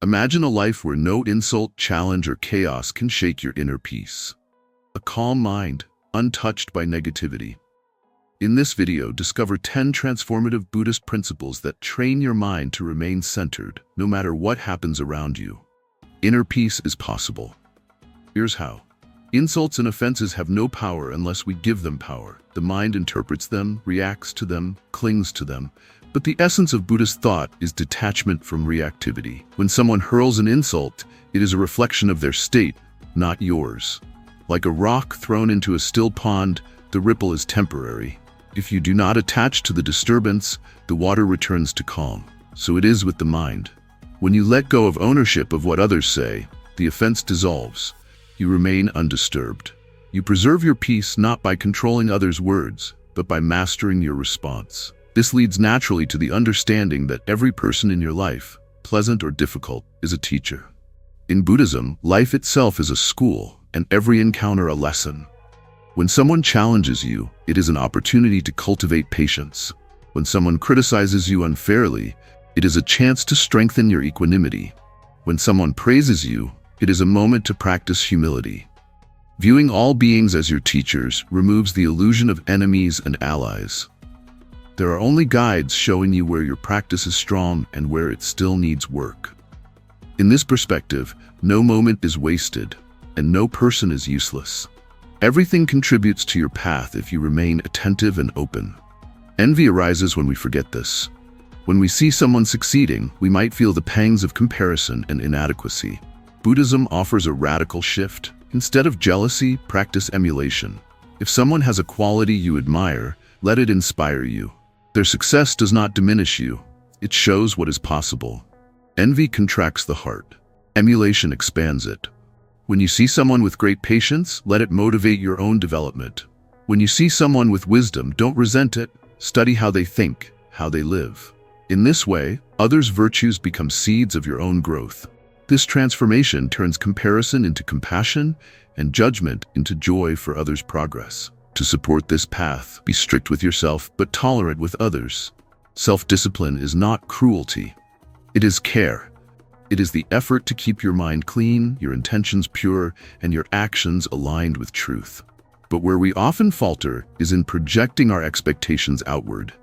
Imagine a life where no insult, challenge, or chaos can shake your inner peace. A calm mind, untouched by negativity. In this video, discover 10 transformative Buddhist principles that train your mind to remain centered, no matter what happens around you. Inner peace is possible. Here's how. Insults and offenses have no power unless we give them power. The mind interprets them, reacts to them, clings to them. But the essence of Buddhist thought is detachment from reactivity. When someone hurls an insult, it is a reflection of their state, not yours. Like a rock thrown into a still pond, the ripple is temporary. If you do not attach to the disturbance, the water returns to calm. So it is with the mind. When you let go of ownership of what others say, the offense dissolves. You remain undisturbed. You preserve your peace not by controlling others' words, but by mastering your response. This leads naturally to the understanding that every person in your life, pleasant or difficult, is a teacher. In Buddhism, life itself is a school, and every encounter a lesson. When someone challenges you, it is an opportunity to cultivate patience. When someone criticizes you unfairly, it is a chance to strengthen your equanimity. When someone praises you, it is a moment to practice humility. Viewing all beings as your teachers removes the illusion of enemies and allies. There are only guides showing you where your practice is strong and where it still needs work. In this perspective, no moment is wasted, and no person is useless. Everything contributes to your path if you remain attentive and open. Envy arises when we forget this. When we see someone succeeding, we might feel the pangs of comparison and inadequacy. Buddhism offers a radical shift. Instead of jealousy, practice emulation. If someone has a quality you admire, let it inspire you. Their success does not diminish you. It shows what is possible. Envy contracts the heart. Emulation expands it. When you see someone with great patience, let it motivate your own development. When you see someone with wisdom, don't resent it. Study how they think, how they live. In this way, others' virtues become seeds of your own growth. This transformation turns comparison into compassion and judgment into joy for others' progress. To support this path, be strict with yourself but tolerant with others. Self-discipline is not cruelty. It is care. It is the effort to keep your mind clean, your intentions pure, and your actions aligned with truth. But where we often falter is in projecting our expectations outward.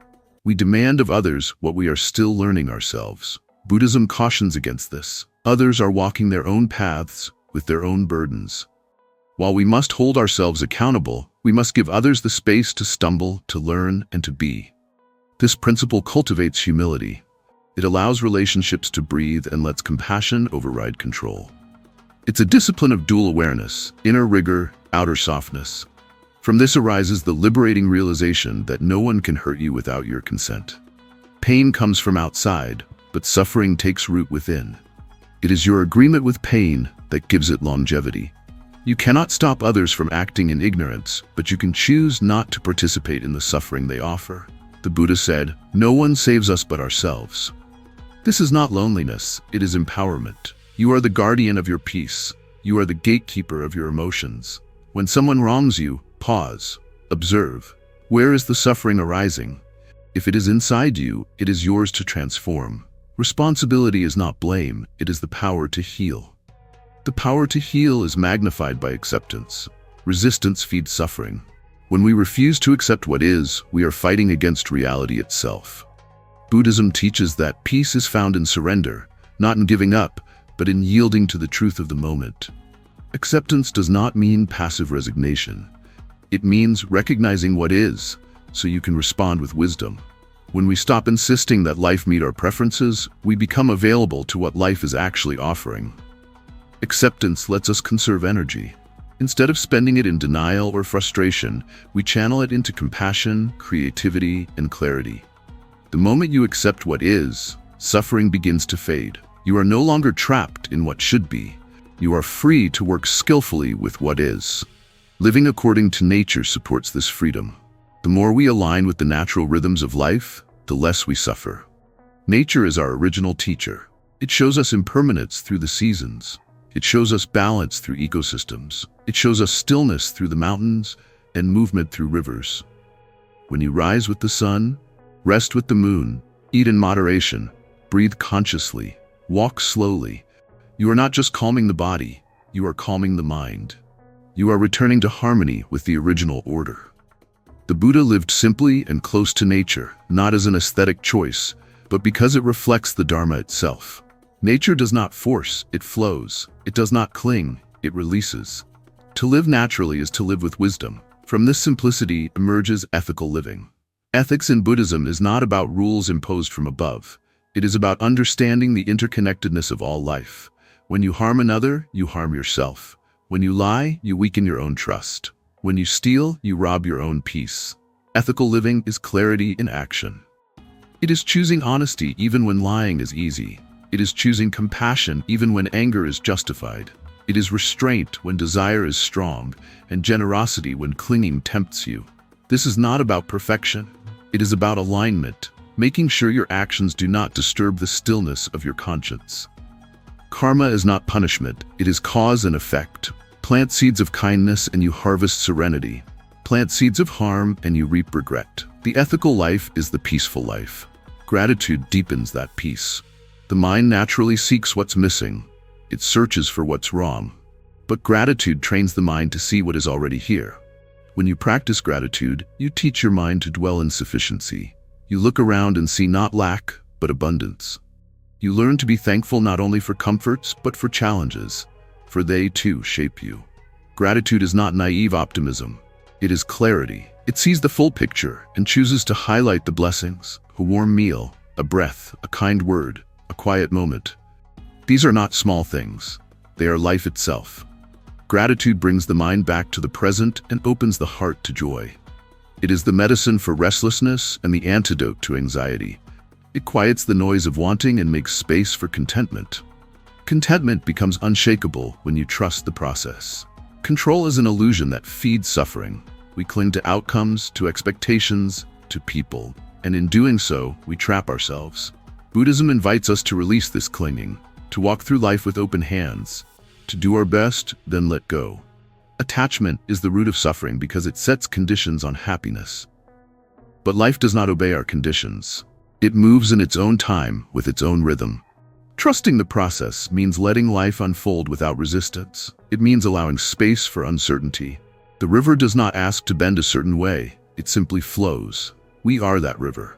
We demand of others what we are still learning ourselves. Buddhism cautions against this. Others are walking their own paths with their own burdens. While we must hold ourselves accountable, we must give others the space to stumble, to learn, and to be. This principle cultivates humility. It allows relationships to breathe and lets compassion override control. It's a discipline of dual awareness, inner rigor, outer softness. From this arises the liberating realization that no one can hurt you without your consent. Pain comes from outside, but suffering takes root within. It is your agreement with pain that gives it longevity. You cannot stop others from acting in ignorance, but you can choose not to participate in the suffering they offer. The Buddha said, "No one saves us but ourselves." This is not loneliness, it is empowerment. You are the guardian of your peace. You are the gatekeeper of your emotions. When someone wrongs you, pause, observe. Where is the suffering arising? If it is inside you, it is yours to transform. Responsibility is not blame, it is the power to heal. The power to heal is magnified by acceptance. Resistance feeds suffering. When we refuse to accept what is, we are fighting against reality itself. Buddhism teaches that peace is found in surrender, not in giving up, but in yielding to the truth of the moment. Acceptance does not mean passive resignation. It means recognizing what is, so you can respond with wisdom. When we stop insisting that life meet our preferences, we become available to what life is actually offering. Acceptance lets us conserve energy. Instead of spending it in denial or frustration, we channel it into compassion, creativity, and clarity. The moment you accept what is, suffering begins to fade. You are no longer trapped in what should be. You are free to work skillfully with what is. Living according to nature supports this freedom. The more we align with the natural rhythms of life, the less we suffer. Nature is our original teacher. It shows us impermanence through the seasons. It shows us balance through ecosystems. It shows us stillness through the mountains and movement through rivers. When you rise with the sun, rest with the moon, eat in moderation, breathe consciously, Walk slowly. You are not just calming the body, you are calming the mind. You are returning to harmony with the original order. The Buddha lived simply and close to nature, not as an aesthetic choice, but because it reflects the Dharma itself. Nature does not force, it flows. It does not cling, it releases. To live naturally is to live with wisdom. From this simplicity emerges ethical living. Ethics in Buddhism is not about rules imposed from above. It is about understanding the interconnectedness of all life. When you harm another, you harm yourself. When you lie, you weaken your own trust. When you steal, you rob your own peace. Ethical living is clarity in action. It is choosing honesty even when lying is easy. It is choosing compassion even when anger is justified. It is restraint when desire is strong, and generosity when clinging tempts you. This is not about perfection. It is about alignment, making sure your actions do not disturb the stillness of your conscience. Karma is not punishment, it is cause and effect. Plant seeds of kindness and you harvest serenity. Plant seeds of harm and you reap regret. The ethical life is the peaceful life. Gratitude deepens that peace. The mind naturally seeks what's missing. It searches for what's wrong. But gratitude trains the mind to see what is already here. When you practice gratitude, you teach your mind to dwell in sufficiency. You look around and see not lack, but abundance. You learn to be thankful not only for comforts, but for challenges, for they too shape you. Gratitude is not naive optimism. It is clarity. It sees the full picture and chooses to highlight the blessings, a warm meal, a breath, a kind word, a quiet moment. These are not small things. They are life itself. Gratitude brings the mind back to the present and opens the heart to joy. It is the medicine for restlessness and the antidote to anxiety. It quiets the noise of wanting and makes space for contentment. Contentment becomes unshakable when you trust the process. Control is an illusion that feeds suffering. We cling to outcomes, to expectations, to people, and in doing so, we trap ourselves. Buddhism invites us to release this clinging, to walk through life with open hands, to do our best, then let go. Attachment is the root of suffering because it sets conditions on happiness. But life does not obey our conditions. It moves in its own time, with its own rhythm. Trusting the process means letting life unfold without resistance. It means allowing space for uncertainty. The river does not ask to bend a certain way, it simply flows. We are that river.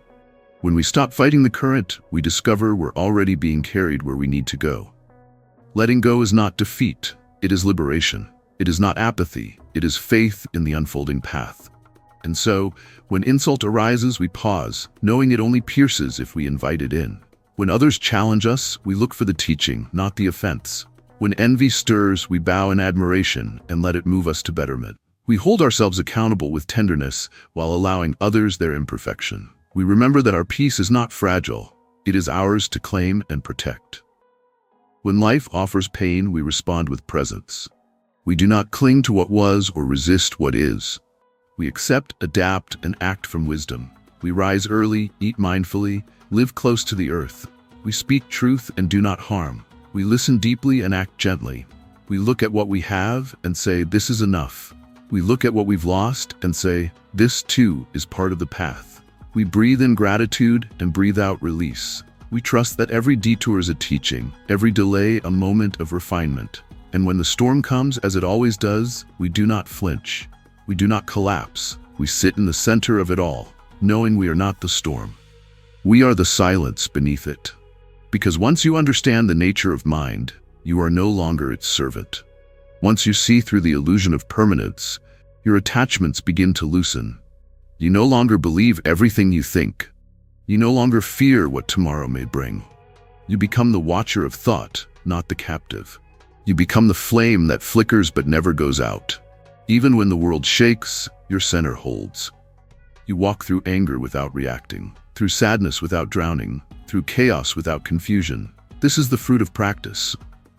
When we stop fighting the current, we discover we're already being carried where we need to go. Letting go is not defeat, it is liberation. It is not apathy, it is faith in the unfolding path. And so, when insult arises, we pause, knowing it only pierces if we invite it in. When others challenge us, we look for the teaching, not the offense. When envy stirs, we bow in admiration and let it move us to betterment. We hold ourselves accountable with tenderness while allowing others their imperfection. We remember that our peace is not fragile, it is ours to claim and protect. When life offers pain, we respond with presence. We do not cling to what was or resist what is. We accept, adapt, and act from wisdom. We rise early, eat mindfully, live close to the earth. We speak truth and do not harm. We listen deeply and act gently. We look at what we have and say, this is enough. We look at what we've lost and say, this too is part of the path. We breathe in gratitude and breathe out release. We trust that every detour is a teaching, every delay a moment of refinement. And when the storm comes, as it always does, we do not flinch. We do not collapse. We sit in the center of it all, knowing we are not the storm. We are the silence beneath it. Because once you understand the nature of mind, you are no longer its servant. Once you see through the illusion of permanence, your attachments begin to loosen. You no longer believe everything you think. You no longer fear what tomorrow may bring. You become the watcher of thought, not the captive. You become the flame that flickers but never goes out. Even when the world shakes, your center holds. You walk through anger without reacting, through sadness without drowning, through chaos without confusion. This is the fruit of practice.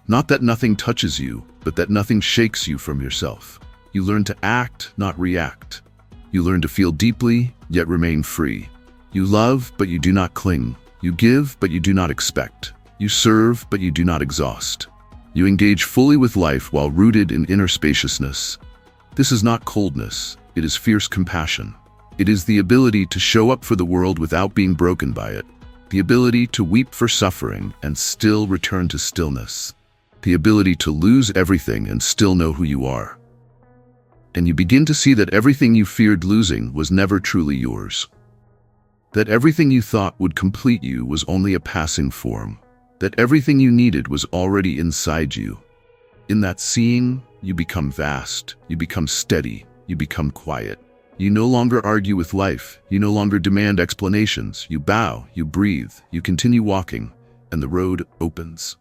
Not that nothing touches you, but that nothing shakes you from yourself. You learn to act, not react. You learn to feel deeply, yet remain free. You love, but you do not cling. You give, but you do not expect. You serve, but you do not exhaust. You engage fully with life while rooted in inner spaciousness. This is not coldness, it is fierce compassion. It is the ability to show up for the world without being broken by it. The ability to weep for suffering and still return to stillness. The ability to lose everything and still know who you are. And you begin to see that everything you feared losing was never truly yours. That everything you thought would complete you was only a passing form. That everything you needed was already inside you. In that seeing, you become vast, you become steady, you become quiet. You no longer argue with life, you no longer demand explanations. You bow, you breathe, you continue walking, and the road opens.